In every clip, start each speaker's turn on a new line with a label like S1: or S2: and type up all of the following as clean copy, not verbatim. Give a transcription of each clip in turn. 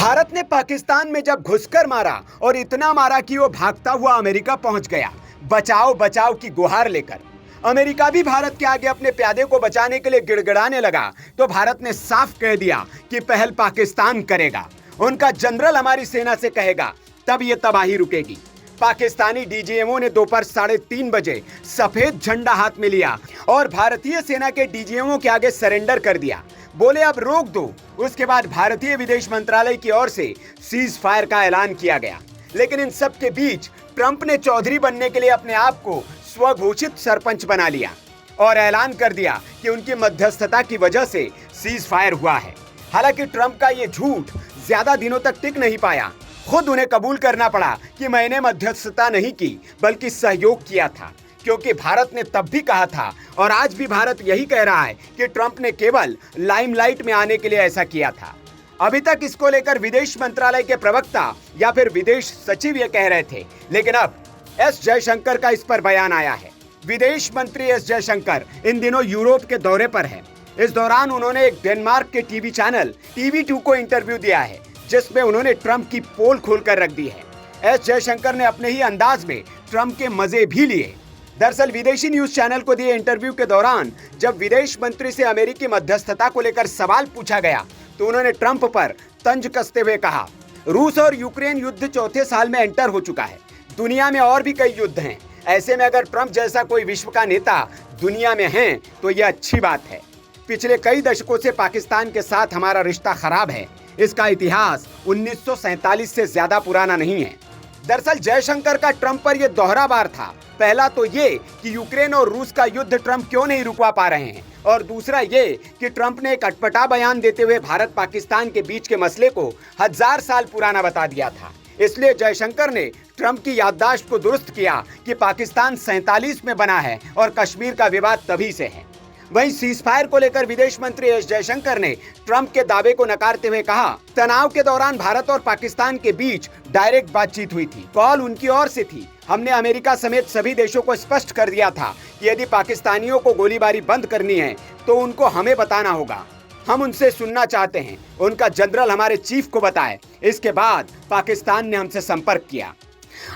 S1: भारत ने पाकिस्तान में जब घुसकर मारा और इतना मारा कि वो भागता हुआ अमेरिका पहुंच गया, बचाओ बचाओ की गुहार लेकर। अमेरिका भी भारत के आगे अपने प्यादे को बचाने के लिए गिड़गिड़ाने लगा तो भारत ने साफ कह दिया कि पहल पाकिस्तान करेगा। उनका जनरल हमारी सेना से कहेगा, तब ये तबाही रुकेगी। पाकिस्तानी डीजीएमओ ने दोपहर 3:30 बजे सफेद झंडा हाथ में लिया और भारतीय सेना के डीजीएमओ के आगे सरेंडर कर दिया। बोले अब रोक दो। उसके बाद भारतीय विदेश मंत्रालय की ओर से सीज फायर का ऐलान किया गया। लेकिन इन सब के बीच ट्रंप ने चौधरी बनने के लिए अपने आप को स्वघोषित सरपंच बना लिया और ऐलान कर दिया कि उनकी मध्यस्थता की वजह से सीज फायर हुआ है। हालांकि ट्रंप का ये झूठ ज्यादा दिनों तक टिक नहीं पाया। खुद उन्हें कबूल करना पड़ा कि मैंने मध्यस्थता नहीं की बल्कि सहयोग किया था, क्योंकि भारत ने तब भी कहा था और आज भी भारत यही कह रहा है कि ट्रंप ने केवल लाइमलाइट में आने के लिए ऐसा किया था। अभी तक इसको लेकर विदेश मंत्रालय के प्रवक्ता या फिर विदेश सचिव ये कह रहे थे, लेकिन अब एस जयशंकर का इस पर बयान आया है। विदेश मंत्री एस जयशंकर इन दिनों यूरोप के दौरे पर हैं। इस दौरान उन्होंने एक डेनमार्क के टीवी चैनल TV2 को इंटरव्यू दिया है, जिसमें उन्होंने ट्रंप की पोल खोलकर रख दी है। एस जयशंकर ने अपने ही अंदाज में ट्रंप के मजे भी लिए। दरअसल विदेशी न्यूज चैनल को दिए इंटरव्यू के दौरान जब विदेश मंत्री से अमेरिकी मध्यस्थता को लेकर सवाल पूछा गया तो उन्होंने ट्रंप पर तंज कसते हुए कहा, रूस और यूक्रेन युद्ध चौथे साल में एंटर हो चुका है। दुनिया में और भी कई युद्ध हैं। ऐसे में अगर ट्रंप जैसा कोई विश्व का नेता दुनिया में है तो यह अच्छी बात है। पिछले कई दशकों से पाकिस्तान के साथ हमारा रिश्ता खराब है। इसका इतिहास 1947 से ज्यादा पुराना नहीं है। दरअसल जयशंकर का ट्रंप पर यह दोहरा वार था। पहला तो ये कि यूक्रेन और रूस का युद्ध ट्रंप क्यों नहीं रुकवा पा रहे हैं, और दूसरा ये कि ट्रंप ने एक अटपटा बयान देते हुए भारत पाकिस्तान के बीच के मसले को 1000 साल पुराना बता दिया था। इसलिए जयशंकर ने ट्रंप की याददाश्त को दुरुस्त किया कि पाकिस्तान 47 में बना है और कश्मीर का विवाद तभी से है। वहीं सीज फायर को लेकर विदेश मंत्री एस जयशंकर ने ट्रंप के दावे को नकारते हुए कहा, तनाव के दौरान भारत और पाकिस्तान के बीच डायरेक्ट बातचीत हुई थी। कॉल उनकी ओर से थी। हमने अमेरिका समेत सभी देशों को स्पष्ट कर दिया था कि यदि पाकिस्तानियों को गोलीबारी बंद करनी है तो उनको हमें बताना होगा। हम उनसे सुनना चाहते हैं। उनका जनरल हमारे चीफ को बताए। इसके बाद पाकिस्तान ने हमसे संपर्क किया।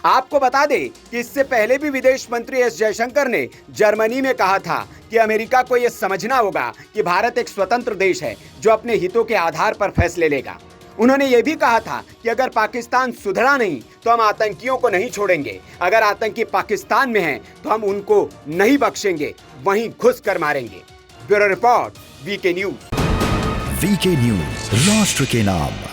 S1: आपको बता दें कि इससे पहले भी विदेश मंत्री एस जयशंकर ने जर्मनी में कहा था कि अमेरिका को यह समझना होगा कि भारत एक स्वतंत्र देश है जो अपने हितों के आधार पर फैसले लेगा। उन्होंने ये भी कहा था कि अगर पाकिस्तान सुधरा नहीं तो हम आतंकियों को नहीं छोड़ेंगे। अगर आतंकी पाकिस्तान में हैं तो हम उनको नहीं बख्शेंगे, वहीं घुस कर मारेंगे। Bureau report, VK news.
S2: VK news, राष्ट्र के नाम।